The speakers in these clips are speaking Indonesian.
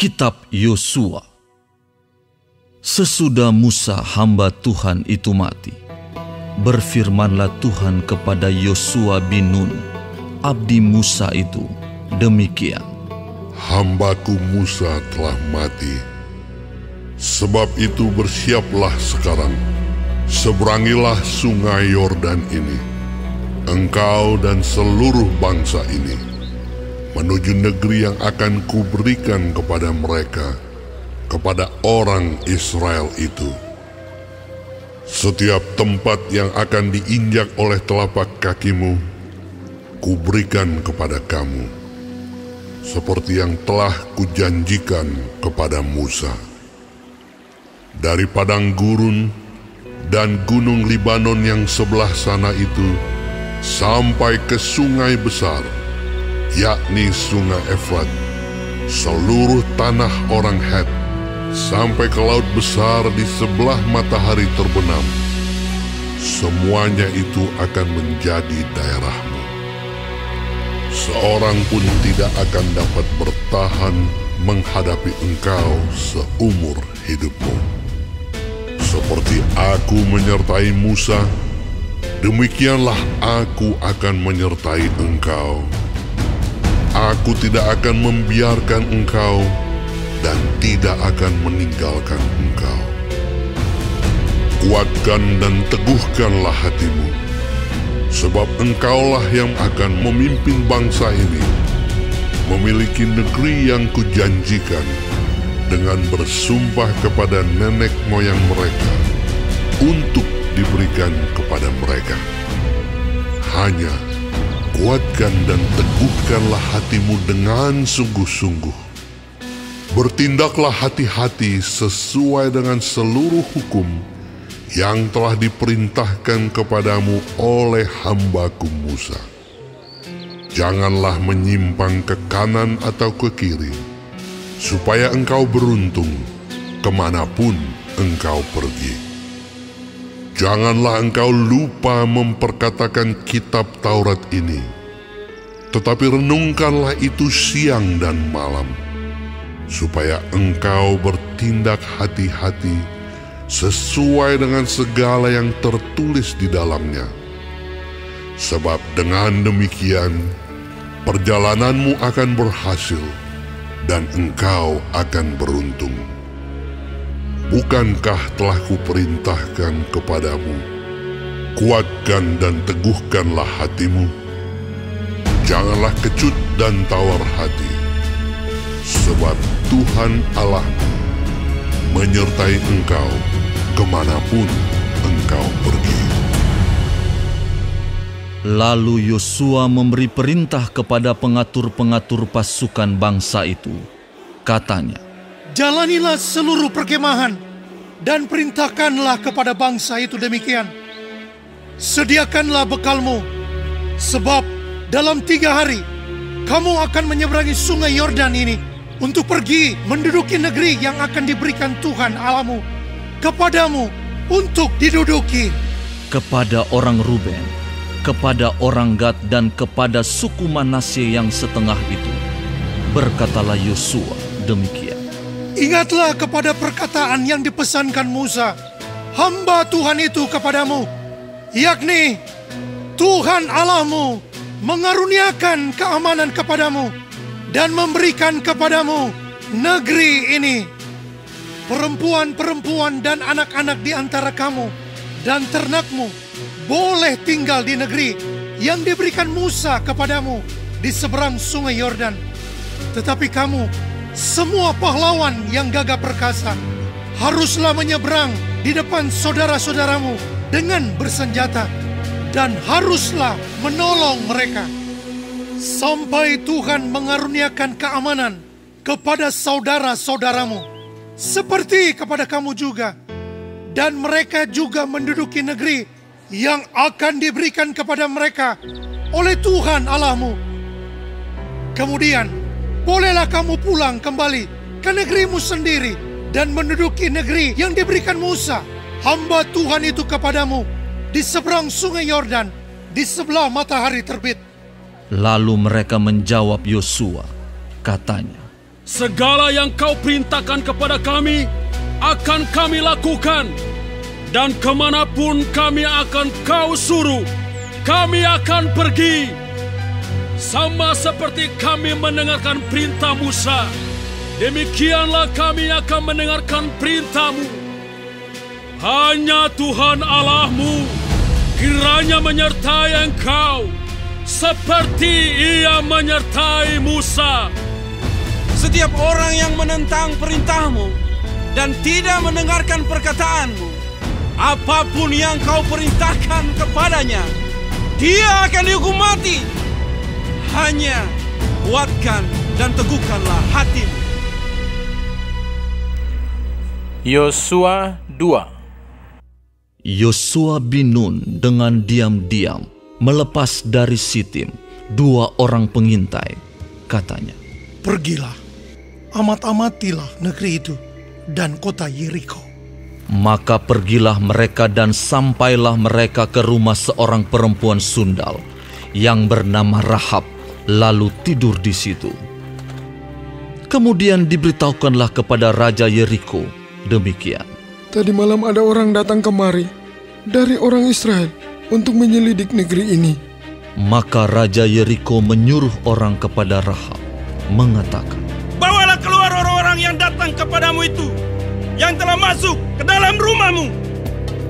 Kitab Yosua. Sesudah Musa hamba Tuhan itu mati, berfirmanlah Tuhan kepada Yosua bin Nun, abdi Musa itu, demikian. Hambaku Musa telah mati. Sebab itu bersiaplah sekarang, seberangilah sungai Yordan ini, engkau dan seluruh bangsa ini, menuju negeri yang akan kuberikan kepada mereka, kepada orang Israel itu. Setiap tempat yang akan diinjak oleh telapak kakimu, kuberikan kepada kamu, seperti yang telah kujanjikan kepada Musa. Dari padang gurun dan gunung Libanon yang sebelah sana itu, sampai ke sungai besar, yakni sungai Efrat, seluruh tanah orang Het, sampai ke laut besar di sebelah matahari terbenam, semuanya itu akan menjadi daerahmu. Seorang pun tidak akan dapat bertahan menghadapi engkau seumur hidupmu. Seperti aku menyertai Musa, demikianlah aku akan menyertai engkau. Aku tidak akan membiarkan engkau dan tidak akan meninggalkan engkau. Kuatkan dan teguhkanlah hatimu, sebab engkaulah yang akan memimpin bangsa ini, memiliki negeri yang kujanjikan dengan bersumpah kepada nenek moyang mereka untuk diberikan kepada mereka. Hanya kuatkan dan teguhkanlah hatimu dengan sungguh-sungguh. Bertindaklah hati-hati sesuai dengan seluruh hukum yang telah diperintahkan kepadamu oleh hambaku Musa. Janganlah menyimpang ke kanan atau ke kiri, supaya engkau beruntung kemanapun engkau pergi. Janganlah engkau lupa memperkatakan kitab Taurat ini, tetapi renungkanlah itu siang dan malam, supaya engkau bertindak hati-hati sesuai dengan segala yang tertulis di dalamnya. Sebab dengan demikian, perjalananmu akan berhasil dan engkau akan beruntung. Bukankah telah kuperintahkan kepadamu, kuatkan dan teguhkanlah hatimu? Janganlah kecut dan tawar hati, sebab Tuhan Allahmu menyertai engkau kemanapun engkau pergi. Lalu Yosua memberi perintah kepada pengatur-pengatur pasukan bangsa itu. Katanya, jalanilah seluruh perkemahan dan perintahkanlah kepada bangsa itu demikian. Sediakanlah bekalmu, sebab dalam 3 hari kamu akan menyeberangi sungai Yordan ini untuk pergi menduduki negeri yang akan diberikan Tuhan Allahmu kepadamu untuk diduduki. Kepada orang Ruben, kepada orang Gad, dan kepada suku Manasye yang setengah itu, berkatalah Yosua demikian. Ingatlah kepada perkataan yang dipesankan Musa, hamba Tuhan itu kepadamu, yakni Tuhan Allahmu mengaruniakan keamanan kepadamu dan memberikan kepadamu negeri ini. Perempuan-perempuan dan anak-anak di antara kamu dan ternakmu boleh tinggal di negeri yang diberikan Musa kepadamu di seberang sungai Yordan. Tetapi kamu, semua pahlawan yang gagah perkasa, haruslah menyeberang di depan saudara-saudaramu dengan bersenjata, dan haruslah menolong mereka, sampai Tuhan mengaruniakan keamanan kepada saudara-saudaramu, seperti kepada kamu juga, dan mereka juga menduduki negeri yang akan diberikan kepada mereka oleh Tuhan Allahmu. Kemudian, bolehlah kamu pulang kembali ke negerimu sendiri dan menduduki negeri yang diberikan Musa, hamba Tuhan itu kepadamu, di seberang sungai Yordan, di sebelah matahari terbit. Lalu mereka menjawab Yosua, katanya, segala yang kau perintahkan kepada kami akan kami lakukan. Dan kemanapun kami akan kau suruh, kami akan pergi. Sama seperti kami mendengarkan perintah Musa, demikianlah kami akan mendengarkan perintah-Mu. Hanya Tuhan Allahmu kiranya menyertai engkau, seperti Ia menyertai Musa. Setiap orang yang menentang perintah-Mu dan tidak mendengarkan perkataan-Mu, apapun yang kau perintahkan kepadanya, dia akan dihukum mati. Hanya kuatkan dan teguhkanlah hatimu. Yosua 2. Yosua bin Nun dengan diam-diam melepas dari Sitim 2 orang pengintai. Katanya, Pergilah, amat-amatilah negeri itu dan kota Yeriko. maka pergilah mereka dan sampailah mereka ke rumah seorang perempuan sundal yang bernama Rahab, lalu tidur di situ. Kemudian diberitahukanlah kepada Raja Yeriko demikian. Tadi malam ada orang datang kemari dari orang Israel untuk menyelidik negeri ini. Maka Raja Yeriko menyuruh orang kepada Rahab, mengatakan, Bawalah keluar orang-orang yang datang kepadamu itu, yang telah masuk ke dalam rumahmu,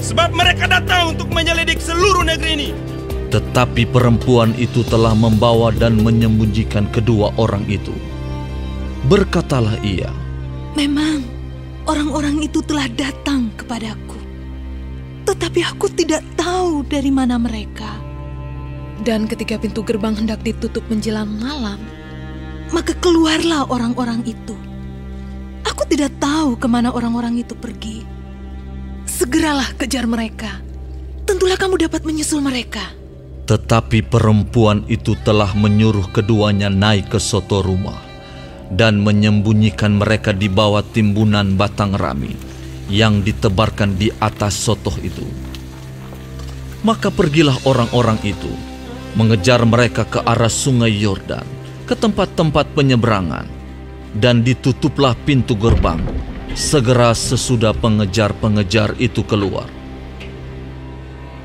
sebab mereka datang untuk menyelidik seluruh negeri ini. Tetapi perempuan itu telah membawa dan menyembunyikan kedua orang itu. Berkatalah ia, Memang orang-orang itu telah datang kepadaku, tetapi aku tidak tahu dari mana mereka. Dan ketika pintu gerbang hendak ditutup menjelang malam, maka keluarlah orang-orang itu. Aku tidak tahu kemana orang-orang itu pergi. Segeralah kejar mereka. Tentulah kamu dapat menyusul mereka. Tetapi perempuan itu telah menyuruh keduanya naik ke soto rumah dan menyembunyikan mereka di bawah timbunan batang rami yang ditebarkan di atas sotoh itu. Maka pergilah orang-orang itu, mengejar mereka ke arah sungai Yordan, ke tempat-tempat penyeberangan, dan ditutuplah pintu gerbang segera sesudah pengejar-pengejar itu keluar.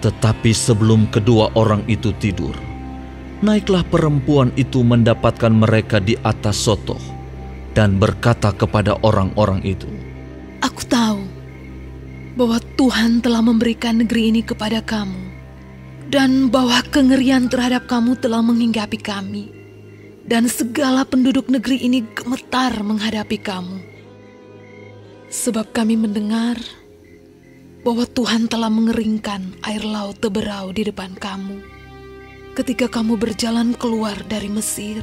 Tetapi sebelum kedua orang itu tidur, naiklah perempuan itu mendapatkan mereka di atas sotoh dan berkata kepada orang-orang itu, Aku tahu bahwa Tuhan telah memberikan negeri ini kepada kamu, dan bahwa kengerian terhadap kamu telah menghinggapi kami, dan segala penduduk negeri ini gemetar menghadapi kamu. Sebab kami mendengar bahwa Tuhan telah mengeringkan air laut Teberau di depan kamu ketika kamu berjalan keluar dari Mesir,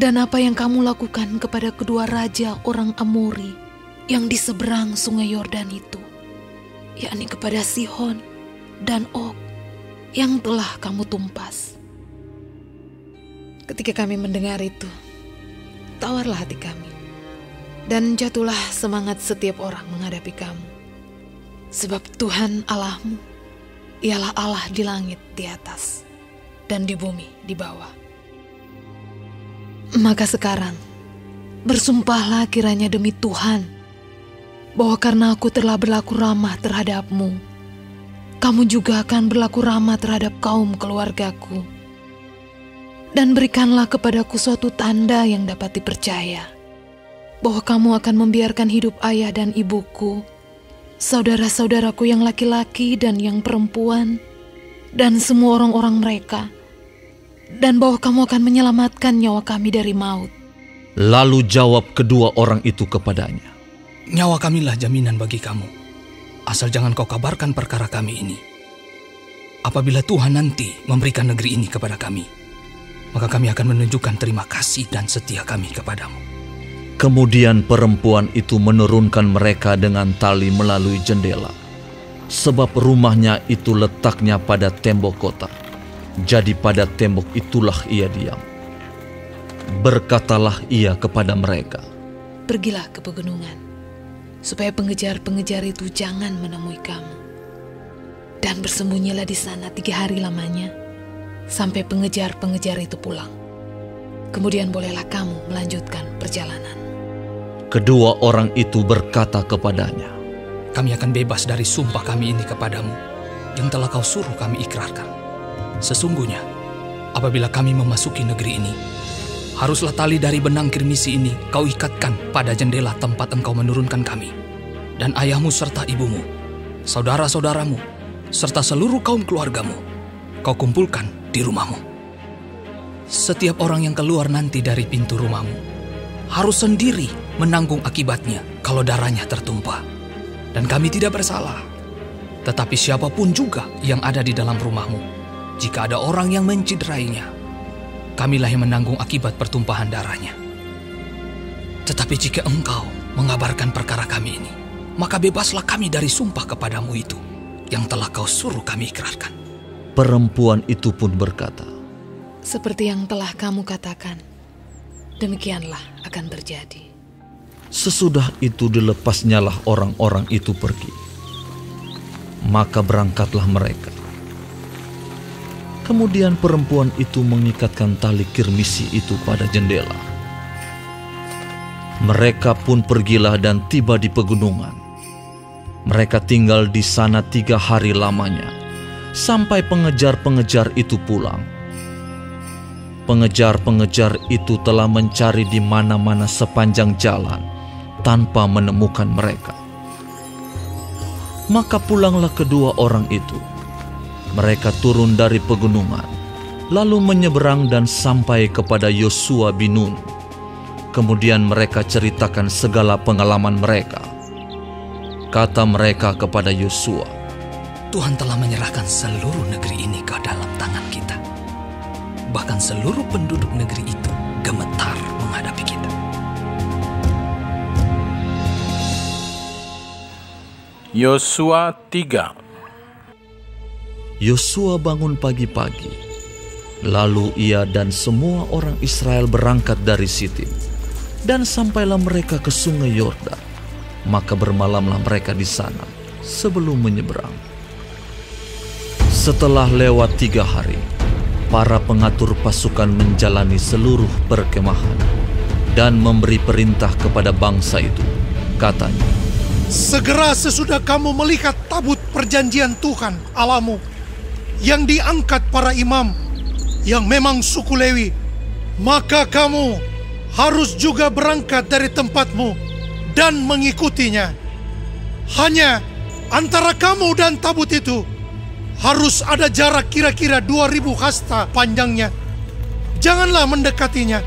dan apa yang kamu lakukan kepada kedua raja orang Amori yang di seberang sungai Yordan itu, yakni kepada Sihon dan Og yang telah kamu tumpas. Ketika kami mendengar itu, tawarlah hati kami, dan jatuhlah semangat setiap orang menghadapi kamu. Sebab Tuhan Allahmu, ialah Allah di langit di atas, dan di bumi di bawah. Maka sekarang, bersumpahlah kiranya demi Tuhan, bahwa karena aku telah berlaku ramah terhadapmu, kamu juga akan berlaku ramah terhadap kaum keluargaku. Dan berikanlah kepadaku suatu tanda yang dapat dipercaya, bahwa kamu akan membiarkan hidup ayah dan ibuku, saudara-saudaraku yang laki-laki dan yang perempuan, dan semua orang-orang mereka, dan bahwa kamu akan menyelamatkan nyawa kami dari maut. Lalu jawab kedua orang itu kepadanya, Nyawa kamilah jaminan bagi kamu, asal jangan kau kabarkan perkara kami ini. Apabila Tuhan nanti memberikan negeri ini kepada kami, maka kami akan menunjukkan terima kasih dan setia kami kepadamu. Kemudian perempuan itu menurunkan mereka dengan tali melalui jendela, sebab rumahnya itu letaknya pada tembok kota. Jadi pada tembok itulah ia diam. Berkatalah ia kepada mereka, Pergilah ke pegunungan, supaya pengejar-pengejar itu jangan menemui kamu. Dan bersembunyilah di sana 3 hari lamanya, sampai pengejar-pengejar itu pulang. Kemudian bolehlah kamu melanjutkan perjalanan. Kedua orang itu berkata kepadanya, Kami akan bebas dari sumpah kami ini kepadamu, yang telah kau suruh kami ikrarkan. Sesungguhnya, apabila kami memasuki negeri ini, haruslah tali dari benang kirmisi ini kau ikatkan pada jendela tempat engkau menurunkan kami, dan ayahmu serta ibumu, saudara-saudaramu, serta seluruh kaum keluargamu, kau kumpulkan di rumahmu. Setiap orang yang keluar nanti dari pintu rumahmu harus sendiri menanggung akibatnya kalau darahnya tertumpah. Dan kami tidak bersalah. Tetapi siapapun juga yang ada di dalam rumahmu, jika ada orang yang menciderainya, kamilah yang menanggung akibat pertumpahan darahnya. Tetapi jika engkau mengabarkan perkara kami ini, maka bebaslah kami dari sumpah kepadamu itu, yang telah kau suruh kami ikrarkan. Perempuan itu pun berkata, Seperti yang telah kamu katakan, demikianlah akan terjadi. Sesudah itu dilepasnyalah orang-orang itu pergi. Maka berangkatlah mereka. Kemudian perempuan itu mengikatkan tali kirmisi itu pada jendela. Mereka pun pergilah dan tiba di pegunungan. Mereka tinggal di sana 3 hari lamanya, sampai pengejar-pengejar itu pulang. Pengejar-pengejar itu telah mencari di mana-mana sepanjang jalan, tanpa menemukan mereka. Maka pulanglah kedua orang itu. Mereka turun dari pegunungan, lalu menyeberang dan sampai kepada Yosua bin Nun. Kemudian mereka ceritakan segala pengalaman mereka. Kata mereka kepada Yosua, Tuhan telah menyerahkan seluruh negeri ini ke dalam tangan kita. Bahkan seluruh penduduk negeri itu gemetar menghadapi kita. Yosua 3. Yosua bangun pagi-pagi, lalu ia dan semua orang Israel berangkat dari Sitim, dan sampailah mereka ke sungai Yordan. Maka bermalamlah mereka di sana sebelum menyeberang. Setelah lewat 3 hari, para pengatur pasukan menjalani seluruh perkemahan dan memberi perintah kepada bangsa itu. Katanya, Segera sesudah kamu melihat tabut perjanjian Tuhan Allahmu yang diangkat para imam yang memang suku Lewi, maka kamu harus juga berangkat dari tempatmu dan mengikutinya. Hanya antara kamu dan tabut itu harus ada jarak kira-kira 2000 hasta panjangnya. Janganlah mendekatinya.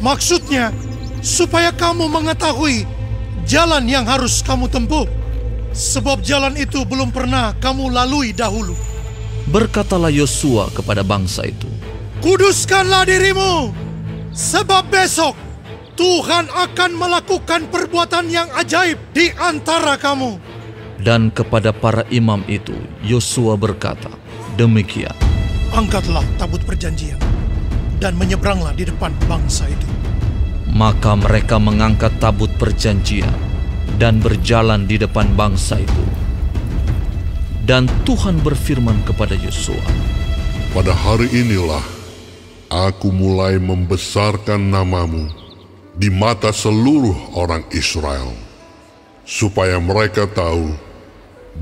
Maksudnya supaya kamu mengetahui jalan yang harus kamu tempuh, sebab jalan itu belum pernah kamu lalui dahulu. berkatalah Yosua kepada bangsa itu, Kuduskanlah dirimu, sebab besok Tuhan akan melakukan perbuatan yang ajaib di antara kamu. Dan kepada para imam itu Yosua berkata, demikian. Angkatlah tabut perjanjian dan menyeberanglah di depan bangsa itu. Maka mereka mengangkat tabut perjanjian dan berjalan di depan bangsa itu. Dan Tuhan berfirman kepada Yosua, Pada hari inilah aku mulai membesarkan namamu di mata seluruh orang Israel, supaya mereka tahu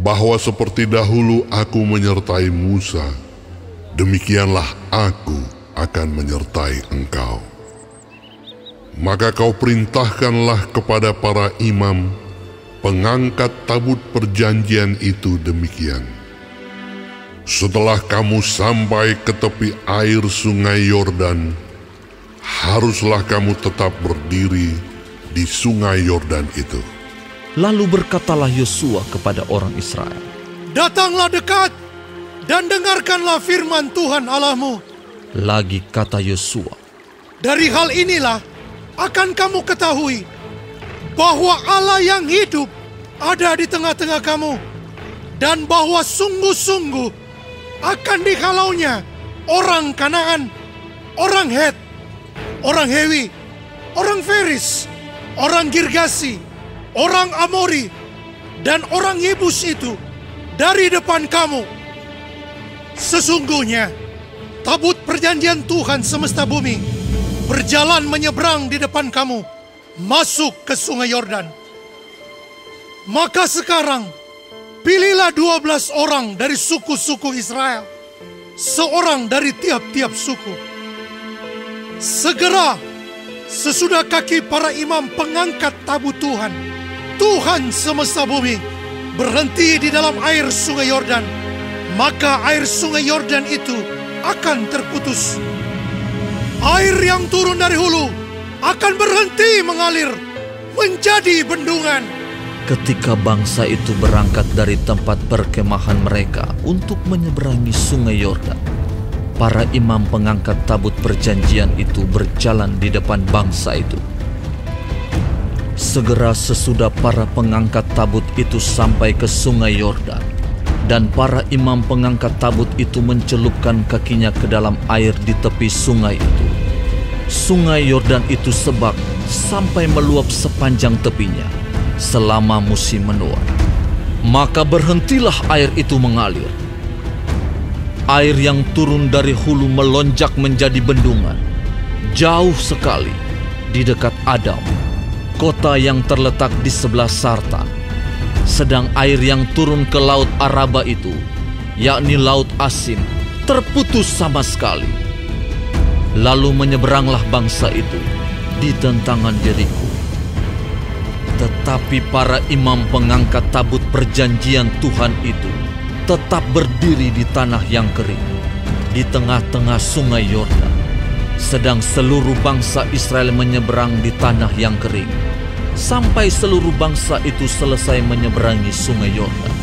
bahwa seperti dahulu aku menyertai Musa, demikianlah aku akan menyertai engkau. Maka kau perintahkanlah kepada para imam pengangkat tabut perjanjian itu demikian. Setelah kamu sampai ke tepi air sungai Yordan, haruslah kamu tetap berdiri di sungai Yordan itu. Lalu berkatalah Yosua kepada orang Israel, Datanglah dekat dan dengarkanlah firman Tuhan Allahmu. Lagi kata Yosua, Dari hal inilah akan kamu ketahui bahwa Allah yang hidup ada di tengah-tengah kamu, dan bahwa sungguh-sungguh akan dihalaunya orang Kanaan, orang Het, orang Hewi, orang Feris, orang Girgasi, orang Amori, dan orang Yebus itu dari depan kamu. Sesungguhnya tabut perjanjian Tuhan semesta bumi berjalan menyeberang di depan kamu, masuk ke sungai Yordan. Maka sekarang, pilihlah 12 orang dari suku-suku Israel, seorang dari tiap-tiap suku. Segera, sesudah kaki para imam pengangkat tabut Tuhan, Tuhan semesta bumi, berhenti di dalam air sungai Yordan, maka air sungai Yordan itu akan terputus. Air yang turun dari hulu akan berhenti mengalir menjadi bendungan. Ketika bangsa itu berangkat dari tempat perkemahan mereka untuk menyeberangi sungai Yordan, para imam pengangkat tabut perjanjian itu berjalan di depan bangsa itu. Segera sesudah para pengangkat tabut itu sampai ke sungai Yordan, dan para imam pengangkat tabut itu mencelupkan kakinya ke dalam air di tepi sungai itu. Sungai Yordan itu sebak sampai meluap sepanjang tepinya selama musim menuai. Maka berhentilah air itu mengalir. Air yang turun dari hulu melonjak menjadi bendungan, jauh sekali di dekat Adam, kota yang terletak di sebelah Sartan. Sedang air yang turun ke laut Araba itu, yakni laut Asin, terputus sama sekali. Lalu menyeberanglah bangsa itu di tentangan Yeriko. Tetapi para imam pengangkat tabut perjanjian Tuhan itu tetap berdiri di tanah yang kering, di tengah-tengah sungai Yordan. Sedang seluruh bangsa Israel menyeberang di tanah yang kering, sampai seluruh bangsa itu selesai menyeberangi sungai Yordan.